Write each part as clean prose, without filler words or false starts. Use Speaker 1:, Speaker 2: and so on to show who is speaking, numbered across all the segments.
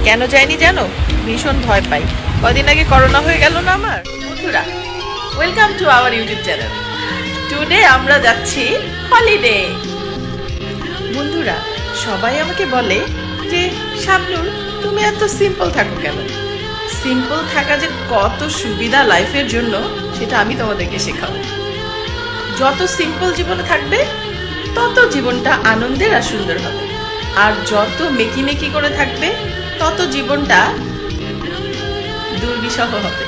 Speaker 1: কেন যাইনি জানো? ভীষণ ভয় পাই। কদিন আগে করোনা হয়ে গেল না আমার। বন্ধুরা, welcome to our YouTube channel. Today আমরা যাচ্ছি হলিডে। বন্ধুরা, সবাই আমাকে বলে যে শাবনূর, তুমি এত সিম্পল থাকো কেন? সিম্পল থাকা যে কত সুবিধা লাইফের জন্য সেটা আমি তোমাদেরকে শেখাবো। যত সিম্পল জীবনে থাকবে তত জীবনটা আনন্দের আর সুন্দর হবে, আর যত মেকি মেকি করে থাকবে তত জীবনটা দুর্বিষহ হবে।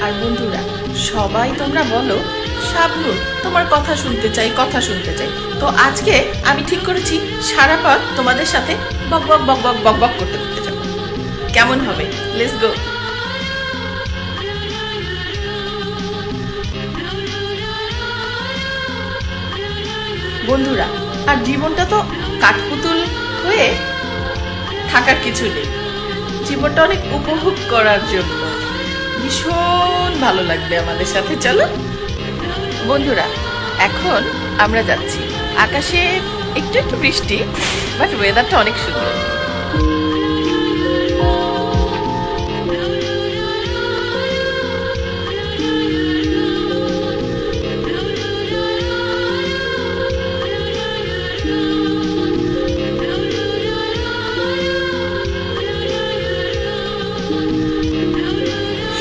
Speaker 1: আর বন্ধুরা, সবাই তোমরা বলো শাবনূর, তোমার কথা শুনতে চাই, কথা শুনতে চাই। তো আজকে আমি ঠিক করেছি সারা পথ তোমাদের সাথে বক বক বক বক বক বক করতে করতে যাবো। কেমন হবে? Let's go. বন্ধুরা, আর জীবনটা তো কাঠপুতুল হয়ে থাকার কিছু নেই। জীবনটা অনেক উপভোগ করার জন্য ভীষণ ভালো লাগবে আমাদের সাথে। চলো বন্ধুরা, এখন আমরা যাচ্ছি। আকাশে একটু একটু বৃষ্টি, বাট ওয়েদারটা অনেক সুন্দর।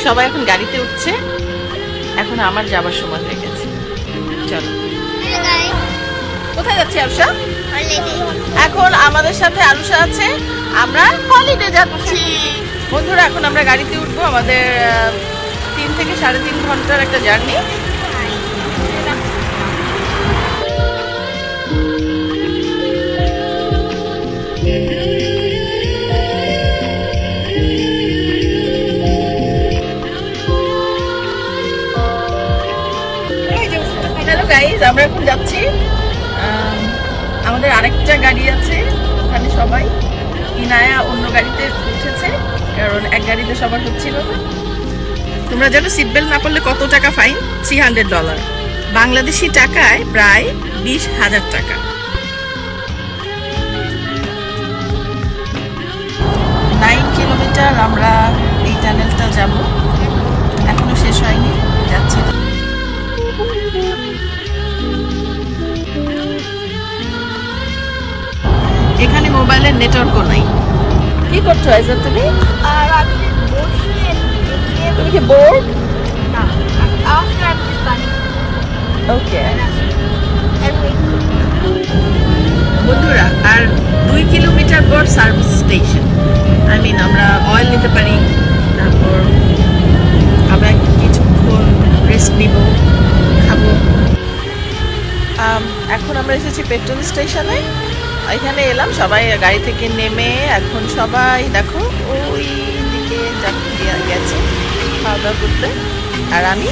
Speaker 1: সবাই এখন গাড়িতে উঠছে। এখন আমার যাবার সময় হয়ে গেছে। চলো। কোথায় যাচ্ছি আরুষা? এখন আমাদের সাথে আরুষা আছে। আমরা হলিডে যাচ্ছি। বন্ধুরা, এখন আমরা গাড়িতে উঠবো। আমাদের 3 থেকে 3.5 ঘন্টার একটা জার্নি। হ্যালো গাইজ, আমরা এখন যাচ্ছি। আমাদের আরেকটা গাড়ি আছে, ওখানে সবাই। ইনায়া অন্য গাড়িতে উঠেছে, কারণ এক গাড়িতে সবার হচ্ছিল না। তোমরা জানো সিট বেল্ট না পড়লে কত টাকা ফাইন? $300, বাংলাদেশি টাকায় প্রায় 20,000 টাকা। কিলোমিটার আমরা এই টানেলটা যাব, এখনো শেষ হয়নি, যাচ্ছি। এখানে মোবাইলের নেটওয়ার্কও নাই। কি করছো আইজা তুমি? তুমি কি বোর্ড? ওকে বন্ধুরা, আর 2 কিলোমিটার পর সার্ভিস স্টেশন। আমরা অয়েল নিতে পারি, তারপর আমরা কিছুক্ষণ রেস্ট নিব, খাবো। এখন আমরা এসেছি পেট্রোল স্টেশনে। এখানে এলাম, সবাই গাড়ি থেকে নেমে এখন সবাই দেখো ওই দিকে গেছে খাওয়া দাওয়া করতে। আর আমি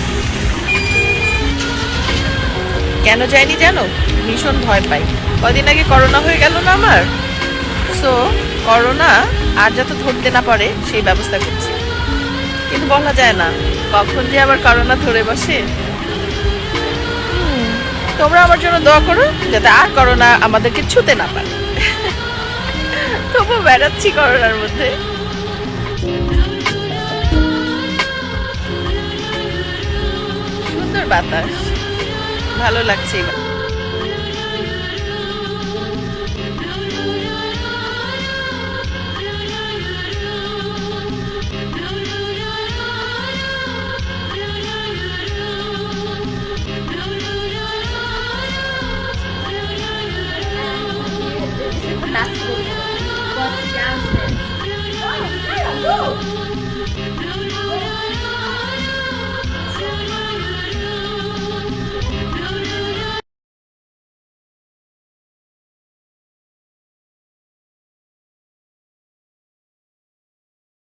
Speaker 1: কেন যাইনি জানো? ভীষণ ভয় পাই। কদিন আগে করোনা হয়ে গেল না আমার। সো করোনা আর যাতে ধরতে না পারে সেই ব্যবস্থা করছি, কিন্তু বলা যায় না কখন যে আবার করোনা ধরে বসে। তোমরা আমার জন্য দোয়া করো যাতে আর করোনা আমাদেরকে ছুতে না পারে। তবু বেড়াচ্ছি করোনার মধ্যে। সুন্দর বাতাস, ভালো লাগছে।